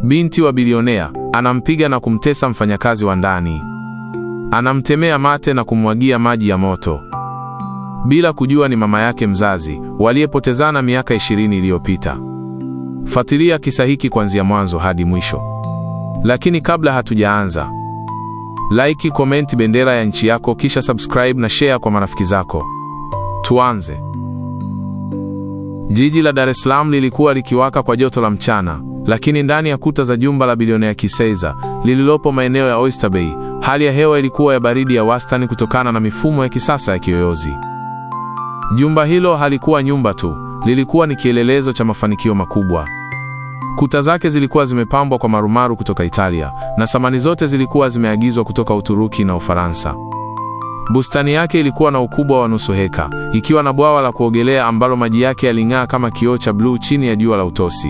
Binti wa bilionea anampiga na kumtesa mfanyakazi wa ndani. Anamtemea mate na kumwagia maji ya moto, bila kujua ni mama yake mzazi waliyepotezana miaka 20 iliyopita. Fuatilia kisa hiki kuanzia mwanzo hadi mwisho. Lakini kabla hatujaanza, like, comment bendera ya nchi yako, kisha subscribe na share kwa marafiki zako. Tuanze. Jiji la Dar es Salaam lilikuwa likiwaka kwa joto la mchana, lakini ndani ya kuta za jumba la bilionea Kiseiza lililopo maeneo ya Oyster Bay, hali ya hewa ilikuwa ya baridi ya wastani kutokana na mifumo ya kisasa ya kiyoyozi. Jumba hilo halikuwa nyumba tu, lilikuwa ni kielelezo cha mafanikio makubwa. Kuta zake zilikuwa zimepambwa kwa marumaru kutoka Italia, na samani zote zilikuwa zimeagizwa kutoka Uturuki na Ufaransa. Bustani yake ilikuwa na ukubwa wa nusu heka, ikiwa na bwawa la kuogelea ambalo maji yake yaling'aa kama kioo cha bluu chini ya jua la utosi.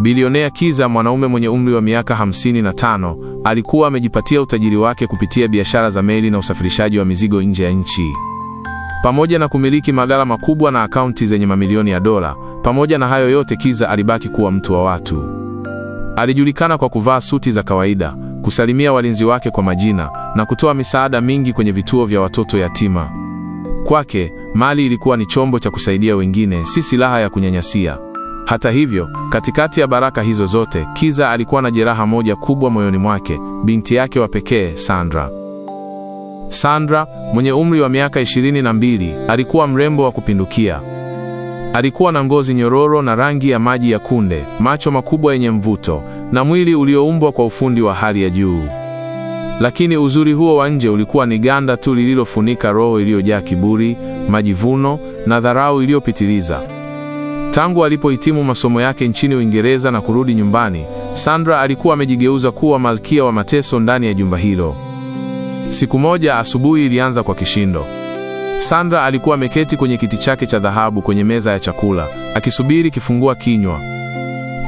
Bilionea Kiza, mwanaume mwenye umri wa miaka 55, alikuwa amejipatia utajiri wake kupitia biashara za meli na usafirishaji wa mizigo nje ya nchi. Pamoja na kumiliki maghala makubwa na akaunti zenye mamilioni ya dola, pamoja na hayo yote, Kiza alibaki kuwa mtu wa watu. Alijulikana kwa kuvaa suti za kawaida, kusalimia walinzi wake kwa majina na kutoa misaada mingi kwenye vituo vya watoto yatima. Kwake, mali ilikuwa ni chombo cha kusaidia wengine, si silaha ya kunyanyasia. Hata hivyo, katikati ya baraka hizo zote, Kiza alikuwa na jeraha moja kubwa moyoni mwake: binti yake wa pekee, Sandra. Sandra, mwenye umri wa miaka 22, alikuwa mrembo wa kupindukia. Alikuwa na ngozi nyororo na rangi ya maji ya kunde, macho makubwa yenye mvuto, na mwili ulioumbwa kwa ufundi wa hali ya juu. Lakini uzuri huo wa nje ulikuwa ni ganda tu lililofunika roho iliyojaa kiburi, majivuno na dharau iliyopitiliza. Tangu alipohitimu masomo yake nchini Uingereza na kurudi nyumbani, Sandra alikuwa amejigeuza kuwa malkia wa mateso ndani ya jumba hilo. Siku moja asubuhi ilianza kwa kishindo. Sandra alikuwa ameketi kwenye kiti chake cha dhahabu kwenye meza ya chakula, akisubiri kifungua kinywa.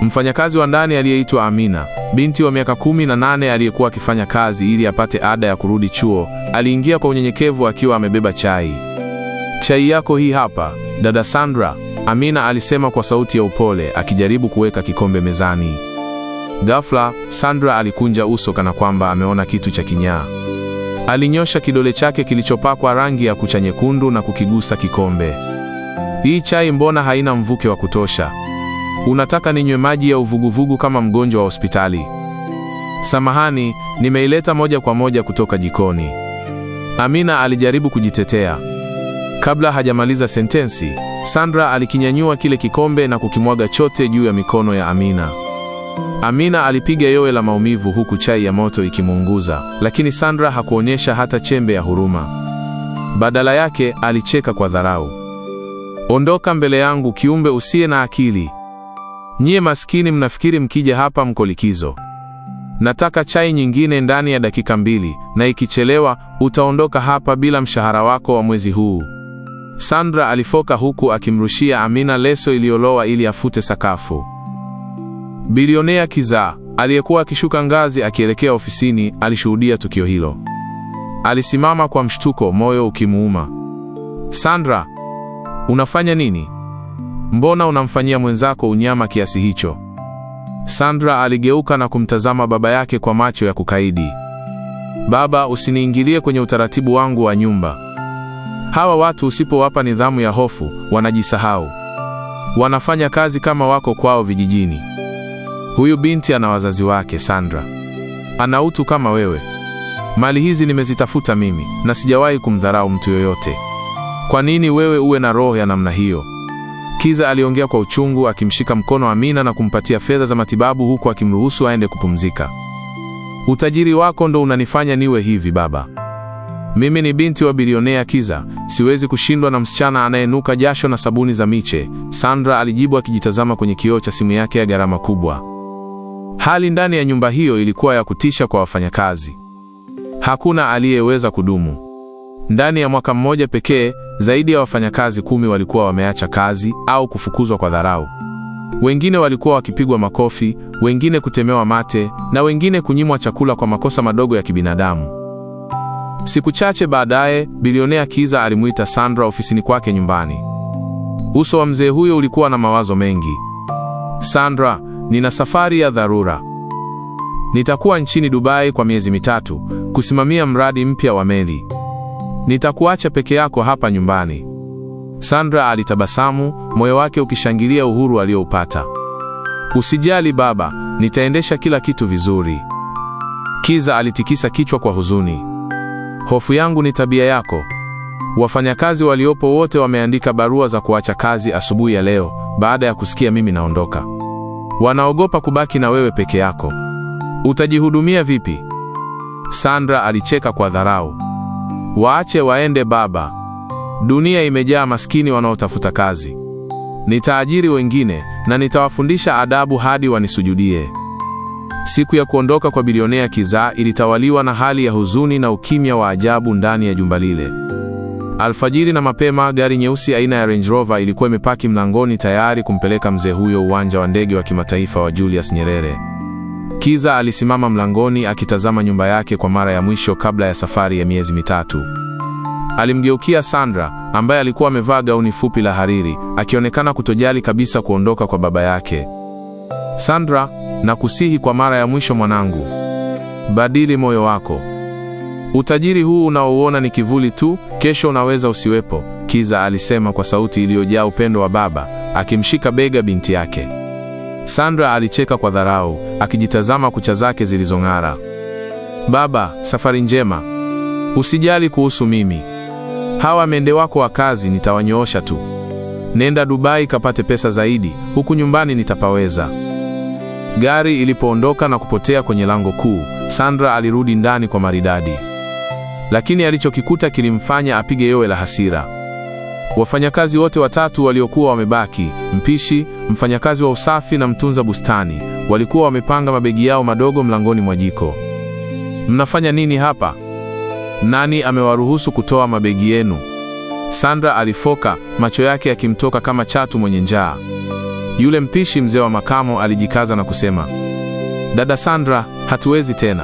Mfanyakazi wa ndani aliyeitwa Amina, binti wa miaka 18 aliyekuwa akifanya kazi ili apate ada ya kurudi chuo, aliingia kwa unyenyekevu akiwa amebeba chai. "Chai yako hii hapa, dada Sandra," Amina alisema kwa sauti ya upole, akijaribu kuweka kikombe mezani. Ghafla, Sandra alikunja uso kana kwamba ameona kitu cha kinyaa. Alinyosha kidole chake kilichopakwa rangi ya kucha nyekundu na kukigusa kikombe. "Hii chai mbona haina mvuke wa kutosha? Unataka ninywe maji ya uvuguvugu kama mgonjwa wa hospitali?" "Samahani, nimeileta moja kwa moja kutoka jikoni." Amina alijaribu kujitetea. Kabla hajamaliza sentensi, Sandra alikinyanyua kile kikombe na kukimwaga chote juu ya mikono ya Amina. Amina alipiga yowe la maumivu huku chai ya moto ikimuunguza, lakini Sandra hakuonyesha hata chembe ya huruma. Badala yake, alicheka kwa dharau. "Ondoka mbele yangu, kiumbe usiye na akili. Nyie maskini mnafikiri mkija hapa mko likizo. Nataka chai nyingine ndani ya dakika 2, na ikichelewa utaondoka hapa bila mshahara wako wa mwezi huu." Sandra alifoka huku akimrushia Amina leso iliyolowa ili afute sakafu. Bilionea Kiza, aliyekuwa akishuka ngazi akielekea ofisini, alishuhudia tukio hilo. Alisimama kwa mshtuko, moyo ukimuuma. "Sandra, unafanya nini? Mbona unamfanyia mwenzako unyama kiasi hicho?" Sandra aligeuka na kumtazama baba yake kwa macho ya kukaidi. "Baba, usiniingilie kwenye utaratibu wangu wa nyumba. Hawa watu usipowapa nidhamu ya hofu, wanajisahau. Wanafanya kazi kama wako kwao vijijini. Huyu binti ana wazazi wake, Sandra. Ana utu kama wewe. Mali hizi nimezitafuta mimi, na sijawahi kumdharau mtu yoyote. Kwa nini wewe uwe na roho ya namna hiyo?" Kiza aliongea kwa uchungu, akimshika mkono Amina na kumpatia fedha za matibabu huku akimruhusu aende kupumzika. "Utajiri wako ndo unanifanya niwe hivi baba. Mimi ni binti wa bilionea Kiza, siwezi kushindwa na msichana anayenuka jasho na sabuni za miche," Sandra alijibu akijitazama kwenye kioo cha simu yake ya gharama kubwa. Hali ndani ya nyumba hiyo ilikuwa ya kutisha kwa wafanyakazi. Hakuna aliyeweza kudumu. Ndani ya mwaka mmoja pekee, zaidi ya wafanyakazi 10 walikuwa wameacha kazi au kufukuzwa kwa dharau. Wengine walikuwa wakipigwa makofi, wengine kutemewa mate, na wengine kunyimwa chakula kwa makosa madogo ya kibinadamu. Siku chache baadaye, bilionea Kiza alimuita Sandra ofisini kwake nyumbani. Uso wa mzee huyo ulikuwa na mawazo mengi. "Sandra, nina safari ya dharura. Nitakuwa nchini Dubai kwa miezi 3 kusimamia mradi mpya wa meli. Nitakuacha peke yako hapa nyumbani. Sandra alitabasamu, moyo wake ukishangilia uhuru alioupata. Usijali baba, nitaendesha kila kitu vizuri. Kiza alitikisa kichwa kwa huzuni. Hofu yangu ni tabia yako. Wafanyakazi waliopo wote wameandika barua za kuacha kazi asubuhi ya leo, baada ya kusikia mimi naondoka. Wanaogopa kubaki na wewe peke yako. Utajihudumia vipi? Sandra alicheka kwa dharau. Waache waende baba. Dunia imejaa maskini wanaotafuta kazi. Nitaajiri wengine na nitawafundisha adabu hadi wanisujudie. Siku ya kuondoka kwa bilionea Kiza ilitawaliwa na hali ya huzuni na ukimya wa ajabu ndani ya jumba lile. Alfajiri na mapema, gari nyeusi aina ya Range Rover ilikuwa imepaki mlangoni tayari kumpeleka mzee huyo uwanja wa ndege wa kimataifa wa Julius Nyerere. Kiza alisimama mlangoni akitazama nyumba yake kwa mara ya mwisho kabla ya safari ya miezi 3. Alimgeukia Sandra, ambaye alikuwa amevaa gauni fupi la hariri, akionekana kutojali kabisa kuondoka kwa baba yake. Sandra, nakusihi kwa mara ya mwisho mwanangu. Badili moyo wako. Utajiri huu unaouona ni kivuli tu, kesho unaweza usiwepo, Kiza alisema kwa sauti iliyojaa upendo wa baba, akimshika bega binti yake. Sandra alicheka kwa dharau, akijitazama kucha zake zilizong'ara. Baba, safari njema. Usijali kuhusu mimi. Hawa mende wako wa kazi nitawanyoosha tu. Nenda Dubai kapate pesa zaidi, huku nyumbani nitapaweza. Gari ilipoondoka na kupotea kwenye lango kuu, Sandra alirudi ndani kwa maridadi. Lakini alichokikuta kilimfanya apige yowe la hasira. Wafanyakazi wote 3 waliokuwa wamebaki, mpishi, mfanyakazi wa usafi na mtunza bustani, walikuwa wamepanga mabegi yao madogo mlangoni mwa jiko. Mnafanya nini hapa? Nani amewaruhusu kutoa mabegi yenu? Sandra alifoka, macho yake yakimtoka kama chatu mwenye njaa. Yule mpishi mzee wa makamo alijikaza na kusema, dada Sandra, hatuwezi tena.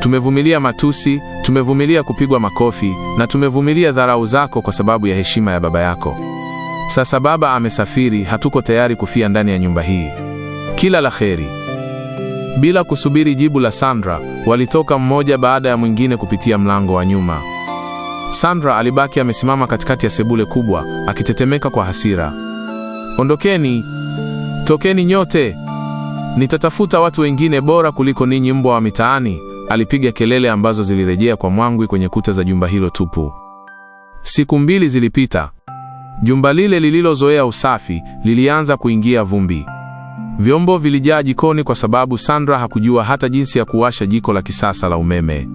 Tumevumilia matusi, tumevumilia kupigwa makofi, na tumevumilia dharau zako kwa sababu ya heshima ya baba yako. Sasa baba amesafiri, hatuko tayari kufia ndani ya nyumba hii. Kila la kheri. Bila kusubiri jibu la Sandra, walitoka mmoja baada ya mwingine kupitia mlango wa nyuma. Sandra alibaki amesimama katikati ya sebule kubwa, akitetemeka kwa hasira. Ondokeni! Tokeni nyote! Nitatafuta watu wengine bora kuliko ninyi mbwa wa mitaani, alipiga kelele ambazo zilirejea kwa mwangwi kwenye kuta za jumba hilo tupu. Siku 2 zilipita. Jumba lile lililozoea usafi lilianza kuingia vumbi. Vyombo vilijaa jikoni kwa sababu Sandra hakujua hata jinsi ya kuwasha jiko la kisasa la umeme.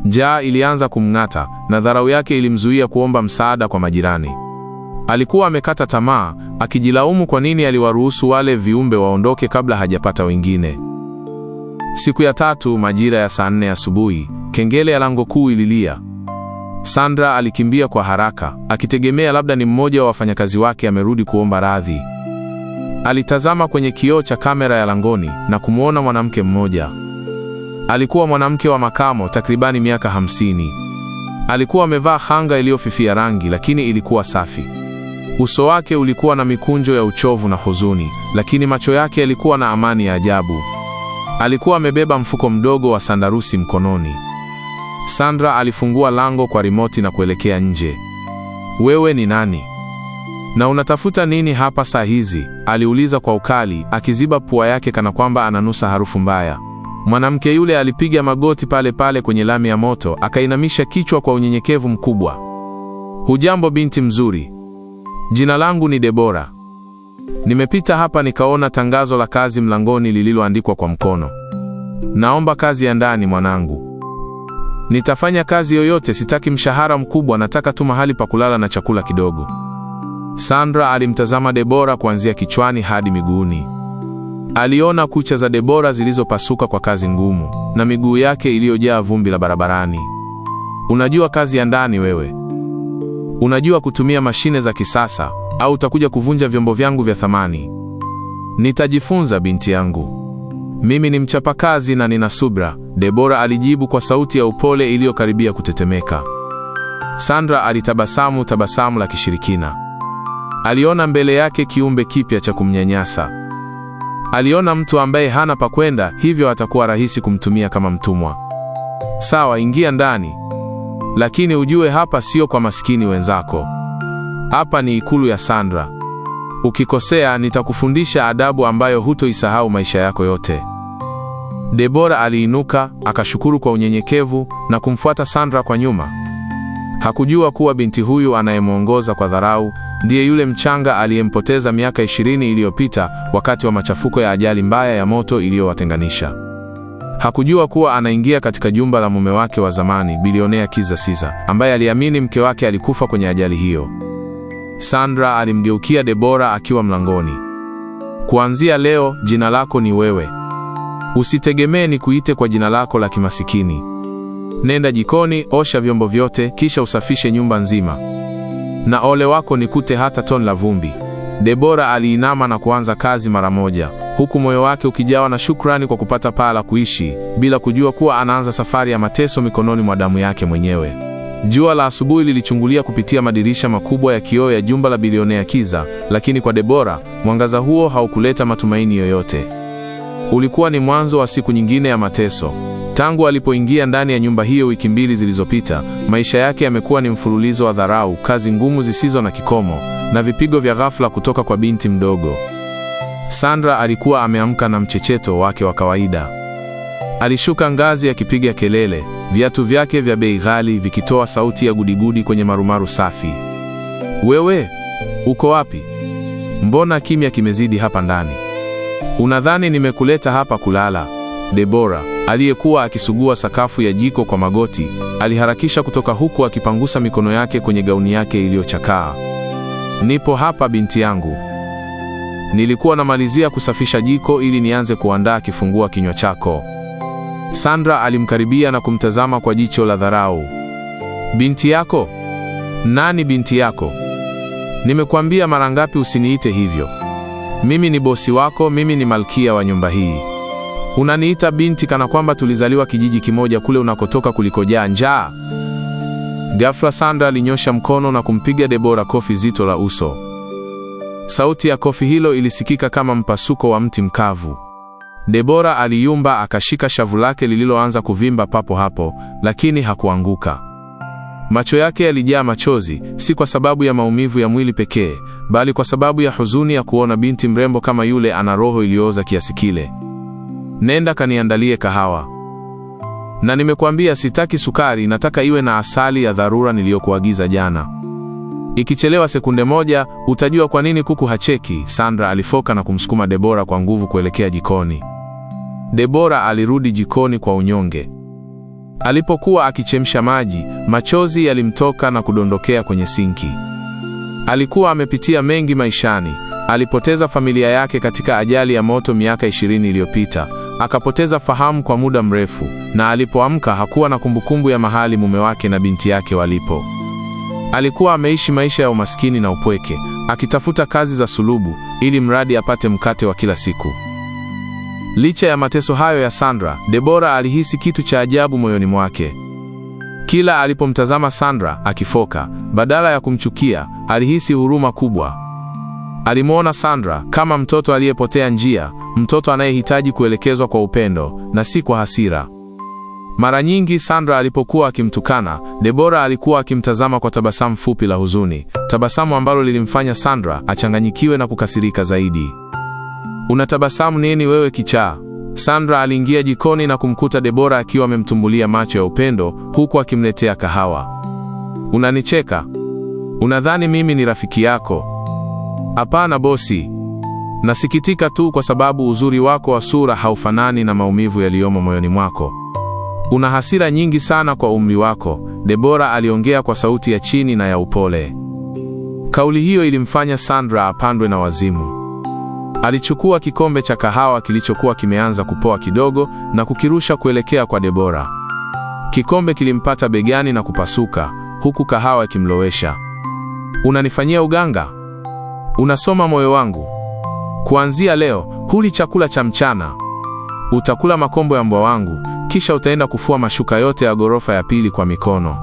Njaa ilianza kumng'ata na dharau yake ilimzuia kuomba msaada kwa majirani. Alikuwa amekata tamaa, akijilaumu kwa nini aliwaruhusu wale viumbe waondoke kabla hajapata wengine. Siku ya 3, majira ya saa 4 asubuhi, kengele ya lango kuu ililia. Sandra alikimbia kwa haraka, akitegemea labda ni mmoja wa wafanyakazi wake amerudi kuomba radhi. Alitazama kwenye kioo cha kamera ya langoni na kumuona mwanamke mmoja. Alikuwa mwanamke wa makamo, takribani miaka 50. Alikuwa amevaa khanga iliyofifia rangi, lakini ilikuwa safi. Uso wake ulikuwa na mikunjo ya uchovu na huzuni, lakini macho yake yalikuwa na amani ya ajabu. Alikuwa amebeba mfuko mdogo wa sandarusi mkononi. Sandra alifungua lango kwa remote na kuelekea nje. Wewe ni nani? Na unatafuta nini hapa saa hizi? Aliuliza kwa ukali, akiziba pua yake kana kwamba ananusa harufu mbaya. Mwanamke yule alipiga magoti pale pale kwenye lami ya moto, akainamisha kichwa kwa unyenyekevu mkubwa. Hujambo binti mzuri. Jina langu ni Debora. Nimepita hapa nikaona tangazo la kazi mlangoni lililoandikwa kwa mkono. Naomba kazi ya ndani mwanangu. Nitafanya kazi yoyote, sitaki mshahara mkubwa, nataka tu mahali pa kulala na chakula kidogo. Sandra alimtazama Debora kuanzia kichwani hadi miguuni. Aliona kucha za Debora zilizopasuka kwa kazi ngumu, na miguu yake iliyojaa vumbi la barabarani. Unajua kazi ya ndani wewe? Unajua kutumia mashine za kisasa, au utakuja kuvunja vyombo vyangu vya thamani? Nitajifunza binti yangu. Mimi ni mchapakazi na nina subra, Debora alijibu kwa sauti ya upole iliyokaribia kutetemeka. Sandra alitabasamu tabasamu la kishirikina. Aliona mbele yake kiumbe kipya cha kumnyanyasa. Aliona mtu ambaye hana pa kwenda, hivyo atakuwa rahisi kumtumia kama mtumwa. Sawa, ingia ndani. Lakini ujue hapa sio kwa maskini wenzako. Hapa ni ikulu ya Sandra. Ukikosea nitakufundisha adabu ambayo hutoisahau maisha yako yote. Deborah aliinuka, akashukuru kwa unyenyekevu na kumfuata Sandra kwa nyuma. Hakujua kuwa binti huyu anayemwongoza kwa dharau ndiye yule mchanga aliyempoteza miaka 20 iliyopita wakati wa machafuko ya ajali mbaya ya moto iliyowatenganisha. Hakujua kuwa anaingia katika jumba la mume wake wa zamani, bilionea Kiza Caesar, ambaye aliamini mke wake alikufa kwenye ajali hiyo. Sandra alimgeukia Deborah akiwa mlangoni. Kuanzia leo, jina lako ni wewe. Usitegemee ni kuite kwa jina lako la kimasikini. Nenda jikoni, osha vyombo vyote, kisha usafishe nyumba nzima. Na ole wako nikute hata tone la vumbi. Deborah aliinama na kuanza kazi mara moja, huku moyo wake ukijawa na shukrani kwa kupata paa la kuishi, bila kujua kuwa anaanza safari ya mateso mikononi mwa damu yake mwenyewe. Jua la asubuhi lilichungulia kupitia madirisha makubwa ya kioo ya jumba la bilionea Kiza, lakini kwa Deborah, mwangaza huo haukuleta matumaini yoyote. Ulikuwa ni mwanzo wa siku nyingine ya mateso. Tangu alipoingia ndani ya nyumba hiyo wiki 2 zilizopita, maisha yake yamekuwa ni mfululizo wa dharau, kazi ngumu zisizo na kikomo, na vipigo vya ghafla kutoka kwa binti mdogo. Sandra alikuwa ameamka na mchecheto wake wa kawaida. Alishuka ngazi akipiga kelele, viatu vyake vya bei ghali vikitoa sauti ya gudigudi kwenye marumaru safi. Wewe, uko wapi? Mbona kimya kimezidi hapa ndani? Unadhani nimekuleta hapa kulala? Deborah, aliyekuwa akisugua sakafu ya jiko kwa magoti, aliharakisha kutoka huku akipangusa mikono yake kwenye gauni yake iliyochakaa. Nipo hapa binti yangu. Nilikuwa namalizia kusafisha jiko ili nianze kuandaa kifungua kinywa chako. Sandra alimkaribia na kumtazama kwa jicho la dharau. Binti yako? Nani binti yako? Nimekuambia mara ngapi usiniite hivyo? Mimi ni bosi wako, mimi ni malkia wa nyumba hii. Unaniita binti kana kwamba tulizaliwa kijiji kimoja kule unakotoka kulikojaa njaa. Ghafla Sandra alinyosha mkono na kumpiga Deborah kofi zito la uso. Sauti ya kofi hilo ilisikika kama mpasuko wa mti mkavu. Deborah aliyumba, akashika shavu lake lililoanza kuvimba papo hapo, lakini hakuanguka. Macho yake yalijaa machozi, si kwa sababu ya maumivu ya mwili pekee, bali kwa sababu ya huzuni ya kuona binti mrembo kama yule ana roho iliyooza kiasi kile. Nenda kaniandalie kahawa. Na nimekuambia sitaki sukari, nataka iwe na asali ya dharura niliyokuagiza jana. Ikichelewa sekunde moja, utajua kwa nini kuku hacheki. Sandra alifoka na kumsukuma Deborah kwa nguvu kuelekea jikoni. Deborah alirudi jikoni kwa unyonge. Alipokuwa akichemsha maji, machozi yalimtoka na kudondokea kwenye sinki. Alikuwa amepitia mengi maishani. Alipoteza familia yake katika ajali ya moto miaka 20 iliyopita. Akapoteza fahamu kwa muda mrefu, na alipoamka hakuwa na kumbukumbu ya mahali mume wake na binti yake walipo. Alikuwa ameishi maisha ya umaskini na upweke, akitafuta kazi za sulubu ili mradi apate mkate wa kila siku. Licha ya mateso hayo ya Sandra, Deborah alihisi kitu cha ajabu moyoni mwake. Kila alipomtazama Sandra akifoka, badala ya kumchukia, alihisi huruma kubwa. Alimwona Sandra kama mtoto aliyepotea njia, mtoto anayehitaji kuelekezwa kwa upendo na si kwa hasira. Mara nyingi Sandra alipokuwa akimtukana, Deborah alikuwa akimtazama kwa tabasamu fupi la huzuni, tabasamu ambalo lilimfanya Sandra achanganyikiwe na kukasirika zaidi. Unatabasamu nini wewe kichaa? Sandra aliingia jikoni na kumkuta Deborah akiwa amemtumbulia macho ya upendo huku akimletea kahawa. Unanicheka? Unadhani mimi ni rafiki yako? Hapana bosi. Nasikitika tu kwa sababu uzuri wako wa sura haufanani na maumivu yaliyomo moyoni mwako. Una hasira nyingi sana kwa umri wako, Deborah aliongea kwa sauti ya chini na ya upole. Kauli hiyo ilimfanya Sandra apandwe na wazimu. Alichukua kikombe cha kahawa kilichokuwa kimeanza kupoa kidogo na kukirusha kuelekea kwa Deborah. Kikombe kilimpata begani na kupasuka, huku kahawa ikimlowesha. Unanifanyia uganga? Unasoma moyo wangu? Kuanzia leo, huli chakula cha mchana. Utakula makombo ya mbwa wangu, kisha utaenda kufua mashuka yote ya ghorofa ya pili kwa mikono.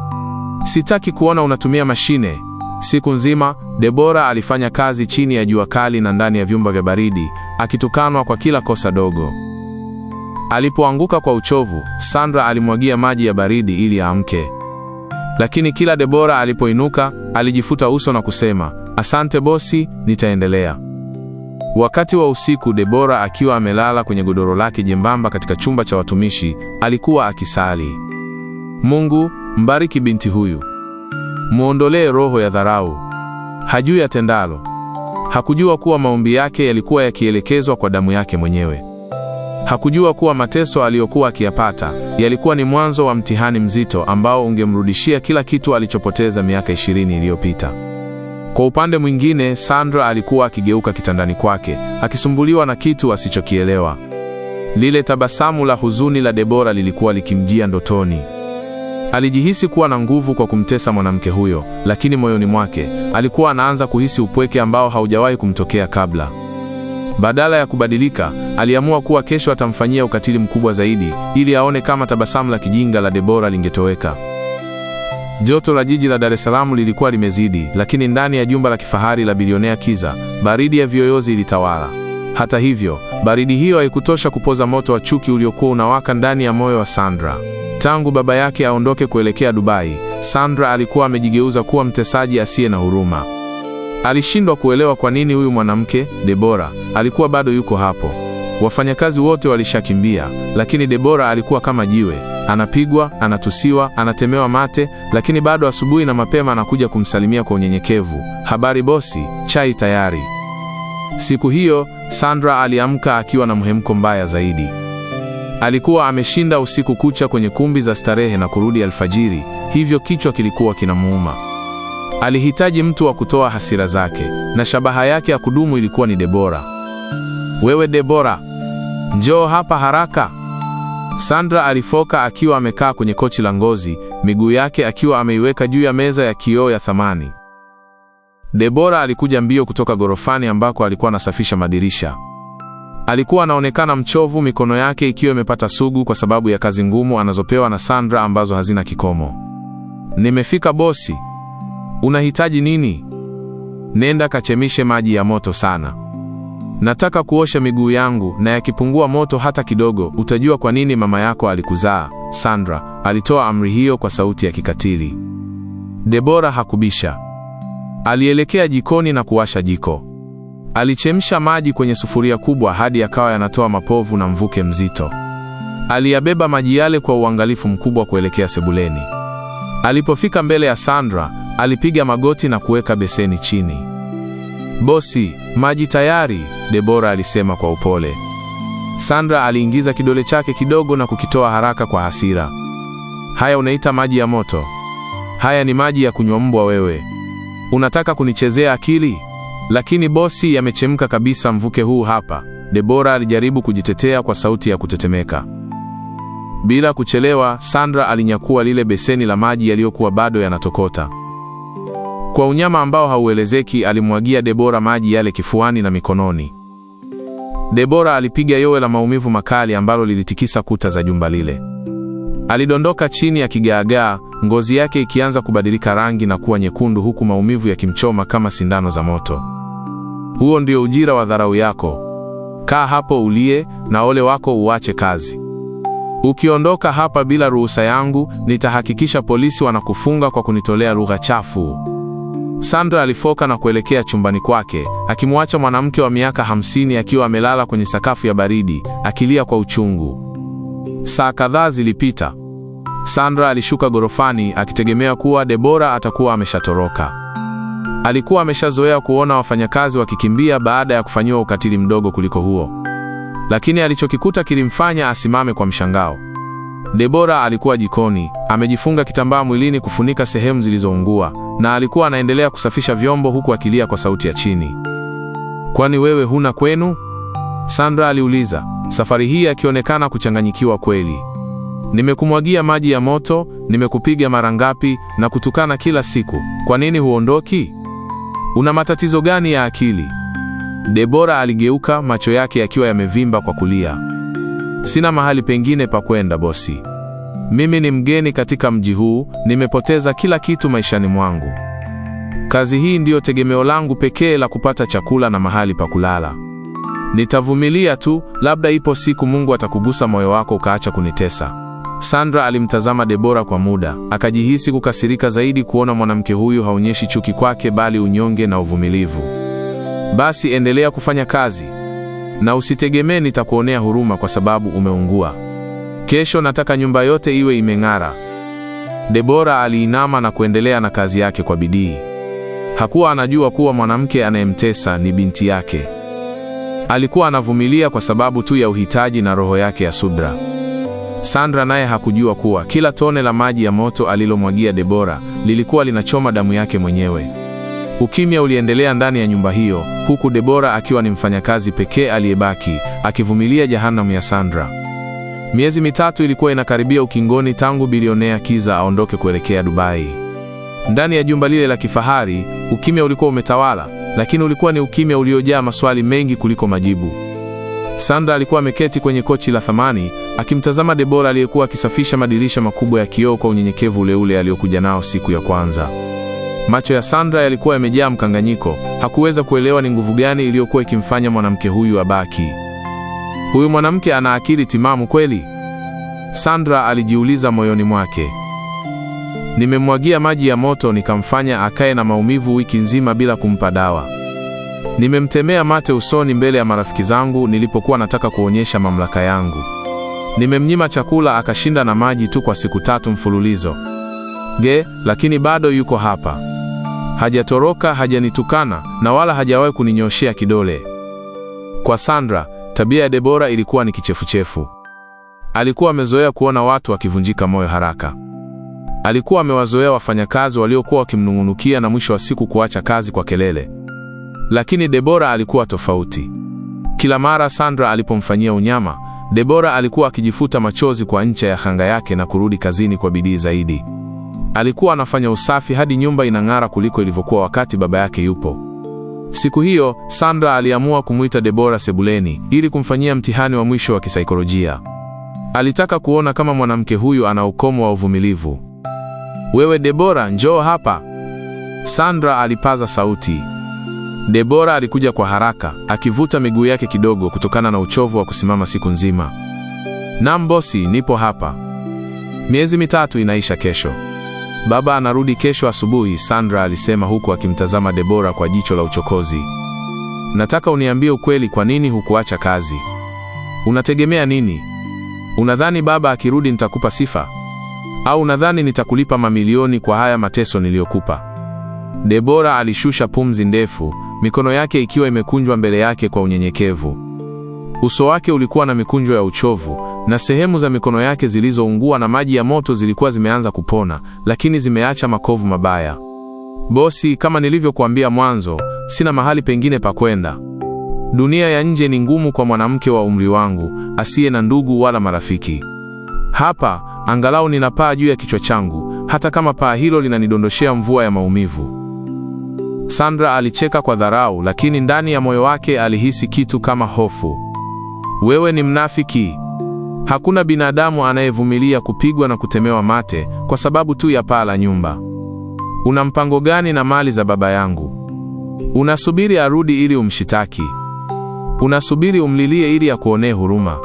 Sitaki kuona unatumia mashine. Siku nzima, Debora alifanya kazi chini ya jua kali na ndani ya vyumba vya baridi, akitukanwa kwa kila kosa dogo. Alipoanguka kwa uchovu, Sandra alimwagia maji ya baridi ili aamke. Lakini kila Debora alipoinuka, alijifuta uso na kusema, "Asante bosi, nitaendelea." Wakati wa usiku, Debora akiwa amelala kwenye godoro lake jembamba katika chumba cha watumishi, alikuwa akisali. Mungu, mbariki binti huyu. Muondolee roho ya dharau. Hajui atendalo. Hakujua kuwa maombi yake yalikuwa yakielekezwa kwa damu yake mwenyewe. Hakujua kuwa mateso aliyokuwa akiyapata yalikuwa ni mwanzo wa mtihani mzito ambao ungemrudishia kila kitu alichopoteza miaka 20 iliyopita. Kwa upande mwingine, Sandra alikuwa akigeuka kitandani kwake, akisumbuliwa na kitu asichokielewa. Lile tabasamu la huzuni la Debora lilikuwa likimjia ndotoni. Alijihisi kuwa na nguvu kwa kumtesa mwanamke huyo, lakini moyoni mwake alikuwa anaanza kuhisi upweke ambao haujawahi kumtokea kabla. Badala ya kubadilika, aliamua kuwa kesho atamfanyia ukatili mkubwa zaidi, ili aone kama tabasamu la kijinga la Debora lingetoweka. Joto la jiji la Dar es Salaam lilikuwa limezidi, lakini ndani ya jumba la kifahari la bilionea Kiza, baridi ya viyoyozi ilitawala. Hata hivyo, baridi hiyo haikutosha kupoza moto wa chuki uliokuwa unawaka ndani ya moyo wa Sandra. Tangu baba yake aondoke kuelekea Dubai, Sandra alikuwa amejigeuza kuwa mtesaji asiye na huruma. Alishindwa kuelewa kwa nini huyu mwanamke, Debora, alikuwa bado yuko hapo. Wafanyakazi wote walishakimbia, lakini Debora alikuwa kama jiwe. Anapigwa, anatusiwa, anatemewa mate, lakini bado asubuhi na mapema anakuja kumsalimia kwa unyenyekevu. "Habari bosi, chai tayari." Siku hiyo, Sandra aliamka akiwa na mhemko mbaya zaidi. Alikuwa ameshinda usiku kucha kwenye kumbi za starehe na kurudi alfajiri, hivyo kichwa kilikuwa kinamuuma. Alihitaji mtu wa kutoa hasira zake, na shabaha yake ya kudumu ilikuwa ni Debora. "Wewe Debora, njoo hapa haraka." Sandra alifoka akiwa amekaa kwenye kochi la ngozi, miguu yake akiwa ameiweka juu ya meza ya kioo ya thamani. Debora alikuja mbio kutoka gorofani ambako alikuwa anasafisha madirisha. Alikuwa anaonekana mchovu, mikono yake ikiwa imepata sugu kwa sababu ya kazi ngumu anazopewa na Sandra ambazo hazina kikomo. "Nimefika bosi." "Unahitaji nini?" "Nenda kachemishe maji ya moto sana. Nataka kuosha miguu yangu, na yakipungua moto hata kidogo, utajua kwa nini mama yako alikuzaa." Sandra alitoa amri hiyo kwa sauti ya kikatili. Debora hakubisha. Alielekea jikoni na kuwasha jiko. Alichemsha maji kwenye sufuria kubwa hadi yakawa yanatoa mapovu na mvuke mzito. Aliyabeba maji yale kwa uangalifu mkubwa kuelekea sebuleni. Alipofika mbele ya Sandra, alipiga magoti na kuweka beseni chini. "Bosi, maji tayari," Debora alisema kwa upole. Sandra aliingiza kidole chake kidogo na kukitoa haraka kwa hasira. "Haya unaita maji ya moto? Haya ni maji ya kunywa mbwa wewe. Unataka kunichezea akili?" "Lakini bosi, yamechemka kabisa, mvuke huu hapa." Debora alijaribu kujitetea kwa sauti ya kutetemeka. Bila kuchelewa, Sandra alinyakua lile beseni la maji yaliyokuwa bado yanatokota. Kwa unyama ambao hauelezeki, alimwagia Debora maji yale kifuani na mikononi. Debora alipiga yowe la maumivu makali ambalo lilitikisa kuta za jumba lile. Alidondoka chini akigaagaa, ngozi yake ikianza kubadilika rangi na kuwa nyekundu, huku maumivu yakimchoma kama sindano za moto. "Huo ndio ujira wa dharau yako. Kaa hapo ulie, na ole wako uache kazi. Ukiondoka hapa bila ruhusa yangu, nitahakikisha polisi wanakufunga kwa kunitolea lugha chafu." Sandra alifoka na kuelekea chumbani kwake, akimwacha mwanamke wa miaka 50 akiwa amelala kwenye sakafu ya baridi, akilia kwa uchungu. Saa kadhaa zilipita. Sandra alishuka gorofani akitegemea kuwa Debora atakuwa ameshatoroka. Alikuwa ameshazoea kuona wafanyakazi wakikimbia baada ya kufanyiwa ukatili mdogo kuliko huo. Lakini alichokikuta kilimfanya asimame kwa mshangao. Debora alikuwa jikoni, amejifunga kitambaa mwilini kufunika sehemu zilizoungua, na alikuwa anaendelea kusafisha vyombo huku akilia kwa sauti ya chini. "Kwani wewe huna kwenu?" Sandra aliuliza, safari hii akionekana kuchanganyikiwa kweli. "Nimekumwagia maji ya moto, nimekupiga mara ngapi na kutukana kila siku. Kwa nini huondoki? Una matatizo gani ya akili?" Debora aligeuka, macho yake yakiwa yamevimba kwa kulia. "Sina mahali pengine pa kwenda bosi. Mimi ni mgeni katika mji huu, nimepoteza kila kitu maishani mwangu. Kazi hii ndiyo tegemeo langu pekee la kupata chakula na mahali pa kulala. Nitavumilia tu, labda ipo siku Mungu atakugusa moyo wako ukaacha kunitesa. Sandra alimtazama Debora kwa muda, akajihisi kukasirika zaidi kuona mwanamke huyu haonyeshi chuki kwake bali unyonge na uvumilivu. Basi endelea kufanya kazi. Na usitegemee nitakuonea huruma kwa sababu umeungua. Kesho nataka nyumba yote iwe imeng'ara. Debora aliinama na kuendelea na kazi yake kwa bidii. Hakuwa anajua kuwa mwanamke anayemtesa ni binti yake. Alikuwa anavumilia kwa sababu tu ya uhitaji na roho yake ya subra. Sandra naye hakujua kuwa kila tone la maji ya moto alilomwagia Debora lilikuwa linachoma damu yake mwenyewe. Ukimya uliendelea ndani ya nyumba hiyo, huku Debora akiwa ni mfanyakazi pekee aliyebaki, akivumilia jehanamu ya Sandra. Miezi mitatu ilikuwa inakaribia ukingoni tangu bilionea Kiza aondoke kuelekea Dubai. Ndani ya jumba lile la kifahari, ukimya ulikuwa umetawala, lakini ulikuwa ni ukimya uliojaa maswali mengi kuliko majibu. Sandra alikuwa ameketi kwenye kochi la thamani, akimtazama Debora aliyekuwa akisafisha madirisha makubwa ya kioo kwa unyenyekevu ule ule aliokuja nao siku ya kwanza. Macho ya Sandra yalikuwa yamejaa mkanganyiko, hakuweza kuelewa ni nguvu gani iliyokuwa ikimfanya mwanamke huyu abaki. Huyu mwanamke ana akili timamu kweli? Sandra alijiuliza moyoni mwake. Nimemwagia maji ya moto nikamfanya akae na maumivu wiki nzima bila kumpa dawa. Nimemtemea mate usoni mbele ya marafiki zangu nilipokuwa nataka kuonyesha mamlaka yangu. Nimemnyima chakula akashinda na maji tu kwa siku 3 mfululizo. Lakini bado yuko hapa. Hajatoroka, hajanitukana na wala hajawahi kuninyoshea kidole. Kwa Sandra, tabia ya Debora ilikuwa ni kichefuchefu. Alikuwa amezoea kuona watu wakivunjika moyo haraka. Alikuwa amewazoea wafanyakazi waliokuwa wakimnung'unikia na mwisho wa siku kuacha kazi kwa kelele. Lakini Debora alikuwa tofauti. Kila mara Sandra alipomfanyia unyama, Debora alikuwa akijifuta machozi kwa ncha ya khanga yake na kurudi kazini kwa bidii zaidi. Alikuwa anafanya usafi hadi nyumba inang'ara kuliko ilivyokuwa wakati baba yake yupo. Siku hiyo, Sandra aliamua kumuita Debora sebuleni ili kumfanyia mtihani wa mwisho wa kisaikolojia. Alitaka kuona kama mwanamke huyu ana ukomo wa uvumilivu. Wewe Debora, njoo hapa. Sandra alipaza sauti. Debora alikuja kwa haraka, akivuta miguu yake kidogo kutokana na uchovu wa kusimama siku nzima. Naam bosi, nipo hapa. Miezi 3 inaisha kesho. Baba anarudi kesho asubuhi, Sandra alisema huku akimtazama Debora kwa jicho la uchokozi. Nataka uniambie ukweli, kwa nini hukuacha kazi? Unategemea nini? Unadhani baba akirudi nitakupa sifa? Au unadhani nitakulipa mamilioni kwa haya mateso niliyokupa? Debora alishusha pumzi ndefu, mikono yake ikiwa imekunjwa mbele yake kwa unyenyekevu. Uso wake ulikuwa na mikunjo ya uchovu, na sehemu za mikono yake zilizoungua na maji ya moto zilikuwa zimeanza kupona, lakini zimeacha makovu mabaya. Bosi, kama nilivyokuambia mwanzo, sina mahali pengine pa kwenda. Dunia ya nje ni ngumu kwa mwanamke wa umri wangu, asiye na ndugu wala marafiki. Hapa, angalau nina paa juu ya kichwa changu, hata kama paa hilo linanidondoshea mvua ya maumivu. Sandra alicheka kwa dharau, lakini ndani ya moyo wake alihisi kitu kama hofu. Wewe ni mnafiki. Hakuna binadamu anayevumilia kupigwa na kutemewa mate kwa sababu tu ya paa la nyumba. Una mpango gani na mali za baba yangu? Unasubiri arudi ili umshitaki? Unasubiri umlilie ili akuonee huruma?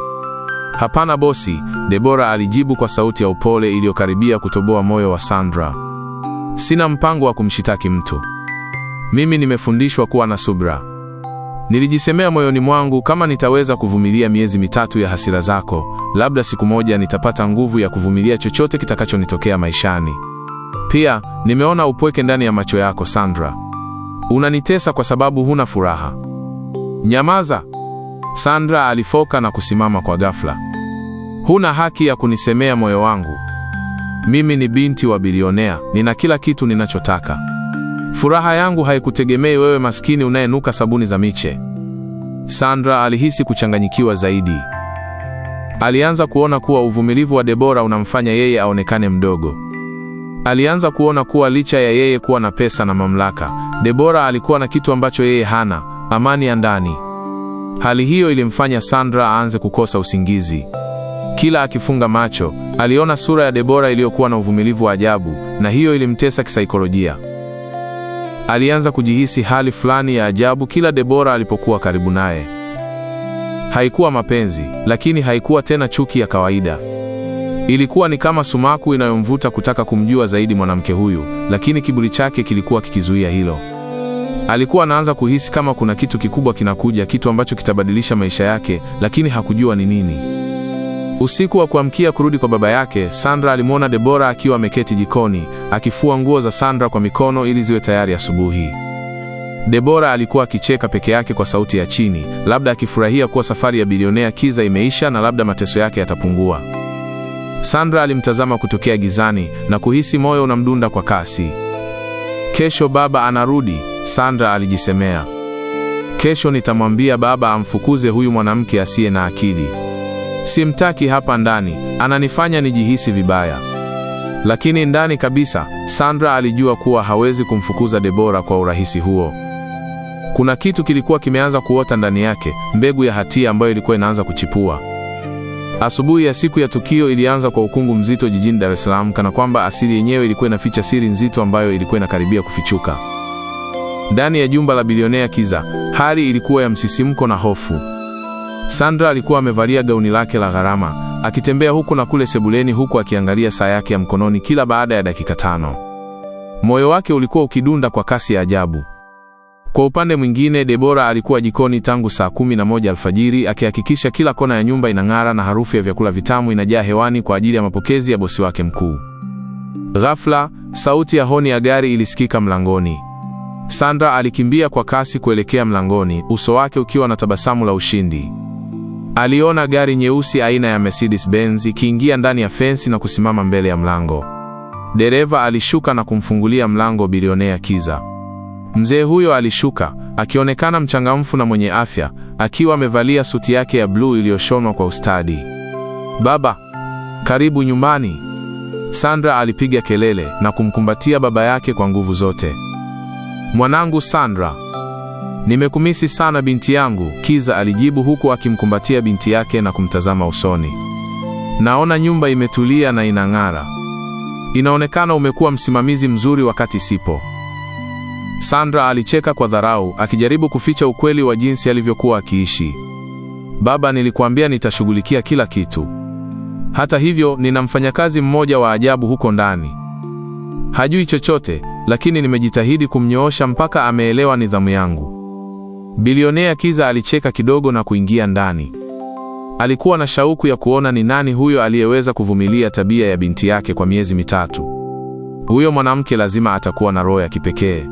Hapana bosi, Debora alijibu kwa sauti ya upole iliyokaribia kutoboa moyo wa Sandra. Sina mpango wa kumshitaki mtu. Mimi nimefundishwa kuwa na subra. Nilijisemea moyoni mwangu, kama nitaweza kuvumilia miezi 3 ya hasira zako, labda siku moja nitapata nguvu ya kuvumilia chochote kitakachonitokea maishani. Pia, nimeona upweke ndani ya macho yako Sandra. Unanitesa kwa sababu huna furaha. Nyamaza. Sandra alifoka na kusimama kwa ghafla. Huna haki ya kunisemea moyo wangu. Mimi ni binti wa bilionea, nina kila kitu ninachotaka. Furaha yangu haikutegemei wewe maskini unayenuka sabuni za miche. Sandra alihisi kuchanganyikiwa zaidi. Alianza kuona kuwa uvumilivu wa Debora unamfanya yeye aonekane mdogo. Alianza kuona kuwa licha ya yeye kuwa na pesa na mamlaka, Debora alikuwa na kitu ambacho yeye hana, amani ya ndani. Hali hiyo ilimfanya Sandra aanze kukosa usingizi. Kila akifunga macho, aliona sura ya Debora iliyokuwa na uvumilivu wa ajabu, na hiyo ilimtesa kisaikolojia. Alianza kujihisi hali fulani ya ajabu kila Debora alipokuwa karibu naye. Haikuwa mapenzi, lakini haikuwa tena chuki ya kawaida. Ilikuwa ni kama sumaku inayomvuta kutaka kumjua zaidi mwanamke huyu, lakini kiburi chake kilikuwa kikizuia hilo. Alikuwa anaanza kuhisi kama kuna kitu kikubwa kinakuja, kitu ambacho kitabadilisha maisha yake, lakini hakujua ni nini. Usiku wa kuamkia kurudi kwa baba yake, Sandra alimwona Debora akiwa ameketi jikoni, akifua nguo za Sandra kwa mikono ili ziwe tayari asubuhi. Debora alikuwa akicheka peke yake kwa sauti ya chini, labda akifurahia kuwa safari ya bilionea Kiza imeisha na labda mateso yake yatapungua. Sandra alimtazama kutokea gizani na kuhisi moyo unamdunda kwa kasi. Kesho baba anarudi, Sandra alijisemea. Kesho nitamwambia baba amfukuze huyu mwanamke asiye na akili. Simtaki hapa ndani, ananifanya nijihisi vibaya. Lakini ndani kabisa, Sandra alijua kuwa hawezi kumfukuza Debora kwa urahisi huo. Kuna kitu kilikuwa kimeanza kuota ndani yake, mbegu ya hatia ambayo ilikuwa inaanza kuchipua. Asubuhi ya siku ya tukio ilianza kwa ukungu mzito jijini Dar es Salaam, kana kwamba asili yenyewe ilikuwa inaficha siri nzito ambayo ilikuwa inakaribia kufichuka. Ndani ya jumba la bilionea Kiza, hali ilikuwa ya msisimko na hofu. Sandra alikuwa amevalia gauni lake la gharama, akitembea huku na kule sebuleni huku akiangalia saa yake ya mkononi kila baada ya dakika 5. Moyo wake ulikuwa ukidunda kwa kasi ya ajabu. Kwa upande mwingine, Debora alikuwa jikoni tangu saa 11 alfajiri, akihakikisha kila kona ya nyumba inang'ara na harufu ya vyakula vitamu inajaa hewani kwa ajili ya mapokezi ya bosi wake mkuu. Ghafla, sauti ya honi ya gari ilisikika mlangoni. Sandra alikimbia kwa kasi kuelekea mlangoni, uso wake ukiwa na tabasamu la ushindi. Aliona gari nyeusi aina ya Mercedes Benz ikiingia ndani ya fensi na kusimama mbele ya mlango. Dereva alishuka na kumfungulia mlango bilionea Kiza. Mzee huyo alishuka, akionekana mchangamfu na mwenye afya, akiwa amevalia suti yake ya bluu iliyoshonwa kwa ustadi. Baba, karibu nyumbani. Sandra alipiga kelele na kumkumbatia baba yake kwa nguvu zote. Mwanangu Sandra, nimekumisi sana binti yangu, Kiza alijibu huku akimkumbatia binti yake na kumtazama usoni. Naona nyumba imetulia na inang'ara. Inaonekana umekuwa msimamizi mzuri wakati sipo. Sandra alicheka kwa dharau, akijaribu kuficha ukweli wa jinsi alivyokuwa akiishi. Baba, nilikuambia nitashughulikia kila kitu. Hata hivyo, nina mfanyakazi mmoja wa ajabu huko ndani. Hajui chochote, lakini nimejitahidi kumnyoosha mpaka ameelewa nidhamu yangu. Bilionea Kiza alicheka kidogo na kuingia ndani. Alikuwa na shauku ya kuona ni nani huyo aliyeweza kuvumilia tabia ya binti yake kwa miezi 3. Huyo mwanamke lazima atakuwa na roho ya kipekee.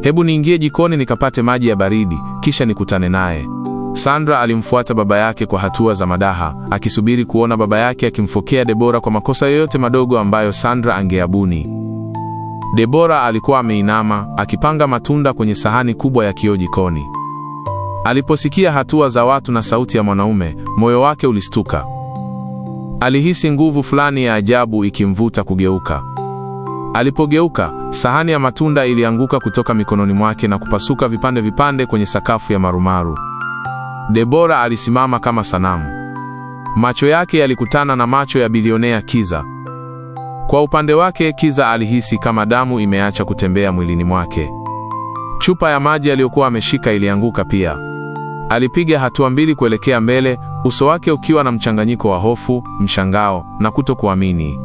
Hebu niingie jikoni nikapate maji ya baridi, kisha nikutane naye. Sandra alimfuata baba yake kwa hatua za madaha, akisubiri kuona baba yake akimfokea Debora kwa makosa yoyote madogo ambayo Sandra angeabuni. Debora alikuwa ameinama, akipanga matunda kwenye sahani kubwa ya kioo jikoni. Aliposikia hatua za watu na sauti ya mwanaume, moyo wake ulistuka. Alihisi nguvu fulani ya ajabu ikimvuta kugeuka. Alipogeuka, sahani ya matunda ilianguka kutoka mikononi mwake na kupasuka vipande vipande kwenye sakafu ya marumaru. Debora alisimama kama sanamu. Macho yake yalikutana na macho ya bilionea Kiza. Kwa upande wake, Kiza alihisi kama damu imeacha kutembea mwilini mwake. Chupa ya maji aliyokuwa ameshika ilianguka pia. Alipiga hatua 2 kuelekea mbele, uso wake ukiwa na mchanganyiko wa hofu, mshangao na kutokuamini.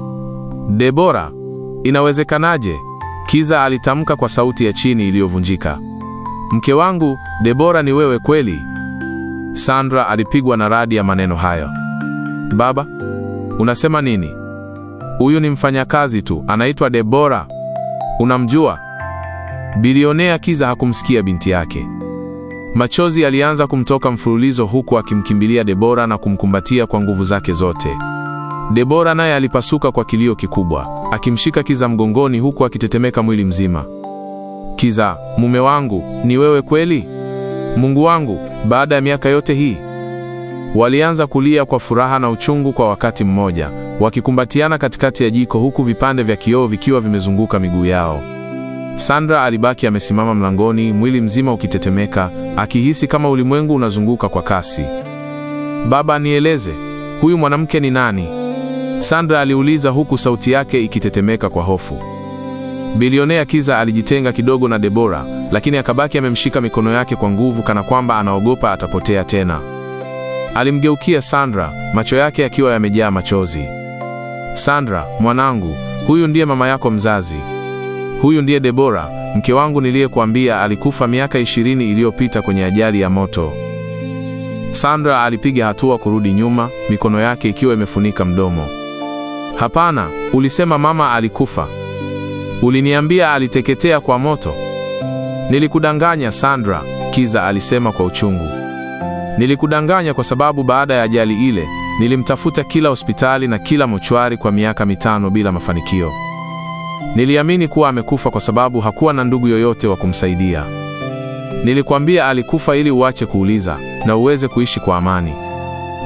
Debora, inawezekanaje? Kiza alitamka kwa sauti ya chini iliyovunjika. Mke wangu, Debora, ni wewe kweli? Sandra alipigwa na radi ya maneno hayo. Baba, unasema nini? Huyu ni mfanyakazi tu, anaitwa Debora. Unamjua? Bilionea Kiza hakumsikia binti yake. Machozi alianza kumtoka mfululizo huku akimkimbilia Debora na kumkumbatia kwa nguvu zake zote. Debora naye alipasuka kwa kilio kikubwa, akimshika Kiza mgongoni huku akitetemeka mwili mzima. Kiza, mume wangu, ni wewe kweli? Mungu wangu, baada ya miaka yote hii. Walianza kulia kwa furaha na uchungu kwa wakati mmoja, wakikumbatiana katikati ya jiko huku vipande vya kioo vikiwa vimezunguka miguu yao. Sandra alibaki amesimama mlangoni, mwili mzima ukitetemeka, akihisi kama ulimwengu unazunguka kwa kasi. Baba, nieleze, huyu mwanamke ni nani? Sandra aliuliza huku sauti yake ikitetemeka kwa hofu. Bilionea Kiza alijitenga kidogo na Debora, lakini akabaki amemshika mikono yake kwa nguvu kana kwamba anaogopa atapotea tena. Alimgeukia Sandra, macho yake yakiwa yamejaa machozi. Sandra, mwanangu, huyu ndiye mama yako mzazi. Huyu ndiye Debora, mke wangu niliyekuambia alikufa miaka 20 iliyopita kwenye ajali ya moto. Sandra alipiga hatua kurudi nyuma, mikono yake ikiwa imefunika mdomo. Hapana, ulisema mama alikufa. Uliniambia aliteketea kwa moto. Nilikudanganya Sandra, Kiza alisema kwa uchungu. Nilikudanganya kwa sababu baada ya ajali ile, nilimtafuta kila hospitali na kila mochwari kwa miaka 5 bila mafanikio. Niliamini kuwa amekufa kwa sababu hakuwa na ndugu yoyote wa kumsaidia. Nilikwambia alikufa ili uache kuuliza na uweze kuishi kwa amani.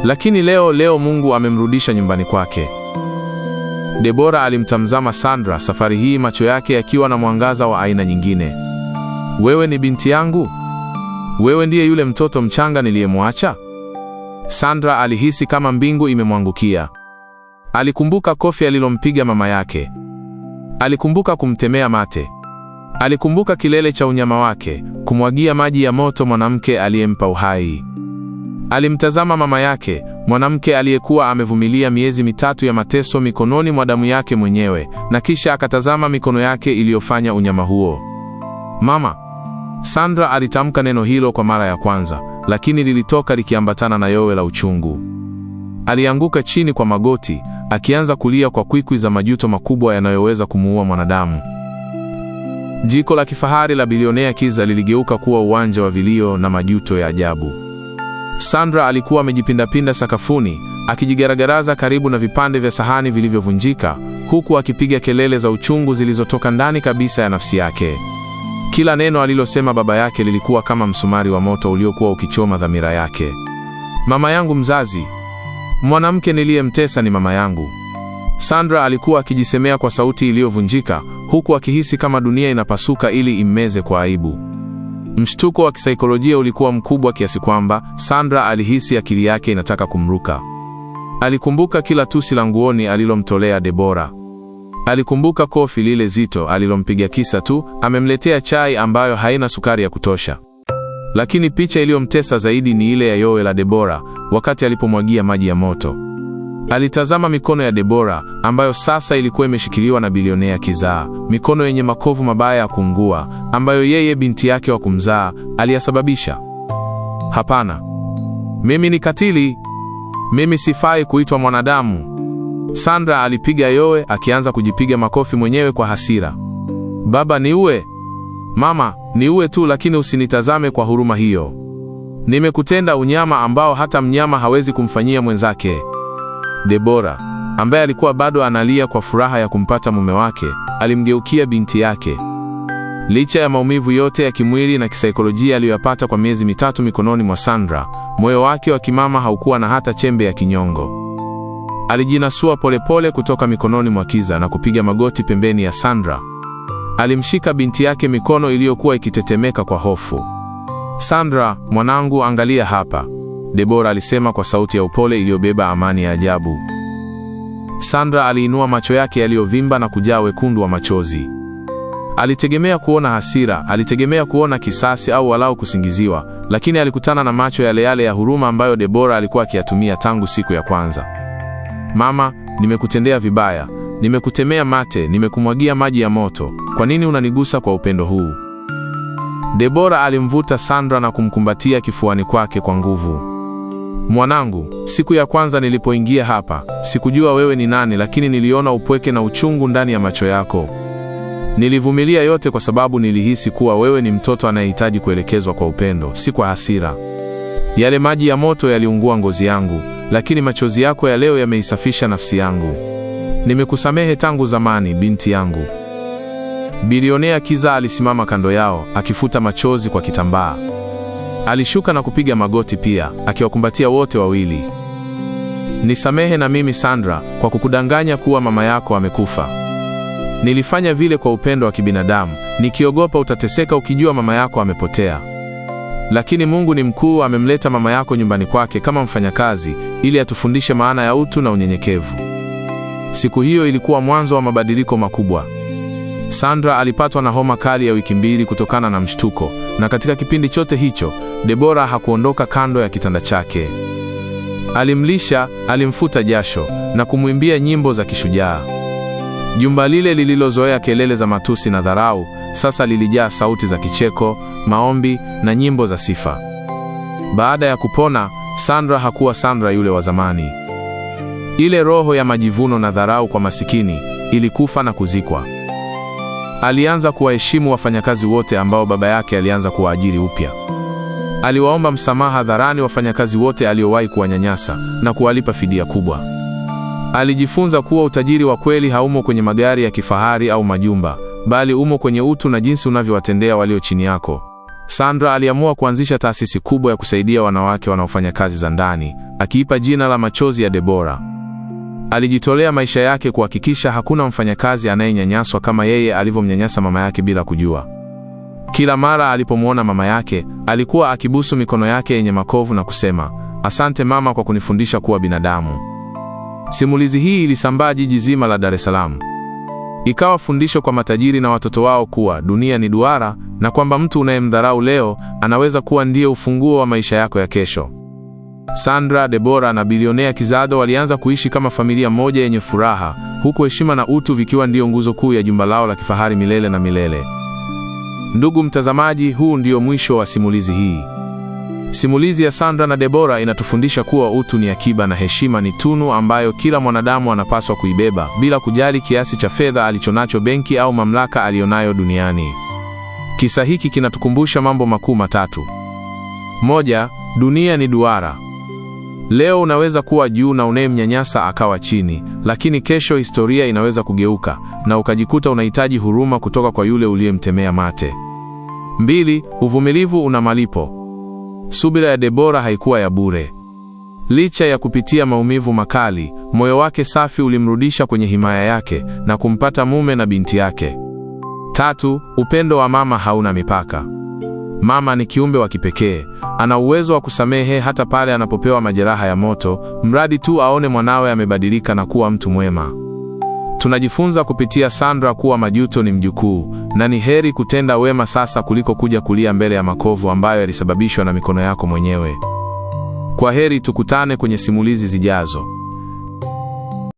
Lakini leo Mungu amemrudisha nyumbani kwake. Debora alimtazama Sandra, safari hii macho yake yakiwa na mwangaza wa aina nyingine. Wewe ni binti yangu? Wewe ndiye yule mtoto mchanga niliyemwacha? Sandra alihisi kama mbingu imemwangukia. Alikumbuka kofi alilompiga mama yake. Alikumbuka kumtemea mate. Alikumbuka kilele cha unyama wake, kumwagia maji ya moto mwanamke aliyempa uhai. Alimtazama mama yake, mwanamke aliyekuwa amevumilia miezi 3 ya mateso mikononi mwa damu yake mwenyewe, na kisha akatazama mikono yake iliyofanya unyama huo. Mama. Sandra alitamka neno hilo kwa mara ya kwanza, lakini lilitoka likiambatana na yowe la uchungu. Alianguka chini kwa magoti, akianza kulia kwa kwikwi za majuto makubwa yanayoweza kumuua mwanadamu. Jiko la kifahari la bilionea Kiza liligeuka kuwa uwanja wa vilio na majuto ya ajabu. Sandra alikuwa amejipindapinda sakafuni, akijigaragaraza karibu na vipande vya sahani vilivyovunjika, huku akipiga kelele za uchungu zilizotoka ndani kabisa ya nafsi yake. Kila neno alilosema baba yake lilikuwa kama msumari wa moto uliokuwa ukichoma dhamira yake. Mama yangu mzazi. Mwanamke niliyemtesa ni mama yangu. Sandra alikuwa akijisemea kwa sauti iliyovunjika, huku akihisi kama dunia inapasuka ili immeze kwa aibu. Mshtuko wa kisaikolojia ulikuwa mkubwa kiasi kwamba Sandra alihisi akili yake inataka kumruka. Alikumbuka kila tusi la nguoni alilomtolea Debora. Alikumbuka kofi lile zito alilompiga kisa tu amemletea chai ambayo haina sukari ya kutosha. Lakini picha iliyomtesa zaidi ni ile ya yowe la Debora wakati alipomwagia maji ya moto. Alitazama mikono ya Debora ambayo sasa ilikuwa imeshikiliwa na bilionea Kiza, mikono yenye makovu mabaya ya kuungua ambayo yeye binti yake wa kumzaa aliyasababisha. Hapana. Mimi ni katili. Mimi sifai kuitwa mwanadamu. Sandra alipiga yowe, akianza kujipiga makofi mwenyewe kwa hasira. Baba niue. Mama, niue tu, lakini usinitazame kwa huruma hiyo. Nimekutenda unyama ambao hata mnyama hawezi kumfanyia mwenzake. Debora, ambaye alikuwa bado analia kwa furaha ya kumpata mume wake, alimgeukia binti yake. Licha ya maumivu yote ya kimwili na kisaikolojia aliyoyapata kwa miezi 3 mikononi mwa Sandra, moyo wake wa kimama haukuwa na hata chembe ya kinyongo. Alijinasua polepole kutoka mikononi mwa Kiza na kupiga magoti pembeni ya Sandra. Alimshika binti yake mikono iliyokuwa ikitetemeka kwa hofu. Sandra, mwanangu, angalia hapa, Debora alisema kwa sauti ya upole iliyobeba amani ya ajabu. Sandra aliinua macho yake yaliyovimba na kujaa wekundu wa machozi. Alitegemea kuona hasira, alitegemea kuona kisasi au walau kusingiziwa, lakini alikutana na macho yale yale ya huruma ambayo Debora alikuwa akiyatumia tangu siku ya kwanza. Mama, nimekutendea vibaya, nimekutemea mate, nimekumwagia maji ya moto. Kwa nini unanigusa kwa upendo huu? Debora alimvuta Sandra na kumkumbatia kifuani kwake kwa nguvu. Mwanangu, siku ya kwanza nilipoingia hapa, sikujua wewe ni nani, lakini niliona upweke na uchungu ndani ya macho yako. Nilivumilia yote kwa sababu nilihisi kuwa wewe ni mtoto anayehitaji kuelekezwa kwa upendo, si kwa hasira. Yale maji ya moto yaliungua ngozi yangu, lakini machozi yako ya leo yameisafisha nafsi yangu. Nimekusamehe tangu zamani, binti yangu. Bilionea Kiza alisimama kando yao, akifuta machozi kwa kitambaa. Alishuka na kupiga magoti pia, akiwakumbatia wote wawili. Nisamehe na mimi Sandra, kwa kukudanganya kuwa mama yako amekufa. Nilifanya vile kwa upendo wa kibinadamu, nikiogopa utateseka ukijua mama yako amepotea. Lakini Mungu ni mkuu, amemleta mama yako nyumbani kwake kama mfanyakazi, ili atufundishe maana ya utu na unyenyekevu. Siku hiyo ilikuwa mwanzo wa mabadiliko makubwa. Sandra alipatwa na homa kali ya wiki 2 kutokana na mshtuko, na katika kipindi chote hicho, Deborah hakuondoka kando ya kitanda chake. Alimlisha, alimfuta jasho na kumwimbia nyimbo za kishujaa. Jumba lile lililozoea kelele za matusi na dharau, sasa lilijaa sauti za kicheko, maombi na nyimbo za sifa. Baada ya kupona, Sandra hakuwa Sandra yule wa zamani. Ile roho ya majivuno na dharau kwa masikini ilikufa na kuzikwa. Alianza kuwaheshimu wafanyakazi wote ambao baba yake alianza kuwaajiri upya. Aliwaomba msamaha hadharani wafanyakazi wote aliowahi kuwanyanyasa na kuwalipa fidia kubwa. Alijifunza kuwa utajiri wa kweli haumo kwenye magari ya kifahari au majumba, bali umo kwenye utu na jinsi unavyowatendea walio chini yako. Sandra aliamua kuanzisha taasisi kubwa ya kusaidia wanawake wanaofanya kazi za ndani, akiipa jina la Machozi ya Deborah. Alijitolea maisha yake kuhakikisha hakuna mfanyakazi anayenyanyaswa kama yeye alivyomnyanyasa mama yake bila kujua. Kila mara alipomwona mama yake, alikuwa akibusu mikono yake yenye makovu na kusema, "Asante mama kwa kunifundisha kuwa binadamu." Simulizi hii ilisambaa jiji zima la Dar es Salaam. Ikawa fundisho kwa matajiri na watoto wao kuwa dunia ni duara, na kwamba mtu unayemdharau leo anaweza kuwa ndiye ufunguo wa maisha yako ya kesho. Sandra, Deborah na bilionea Kizado walianza kuishi kama familia moja yenye furaha, huku heshima na utu vikiwa ndio nguzo kuu ya jumba lao la kifahari milele na milele. Ndugu mtazamaji, huu ndio mwisho wa simulizi hii. Simulizi ya Sandra na Deborah inatufundisha kuwa utu ni akiba na heshima ni tunu ambayo kila mwanadamu anapaswa kuibeba, bila kujali kiasi cha fedha alichonacho benki au mamlaka alionayo duniani. Kisa hiki kinatukumbusha mambo makuu matatu. 1. Dunia ni duara. Leo unaweza kuwa juu na unayemnyanyasa akawa chini, lakini kesho historia inaweza kugeuka na ukajikuta unahitaji huruma kutoka kwa yule uliyemtemea mate. 2. Uvumilivu una malipo. Subira ya Deborah haikuwa ya bure. Licha ya kupitia maumivu makali, moyo wake safi ulimrudisha kwenye himaya yake na kumpata mume na binti yake. 3. Upendo wa mama hauna mipaka. Mama ni kiumbe wa kipekee. Ana uwezo wa kusamehe hata pale anapopewa majeraha ya moto, mradi tu aone mwanawe amebadilika na kuwa mtu mwema. Tunajifunza kupitia Sandra kuwa majuto ni mjukuu, na ni heri kutenda wema sasa kuliko kuja kulia mbele ya makovu ambayo yalisababishwa na mikono yako mwenyewe. Kwa heri, tukutane kwenye simulizi zijazo.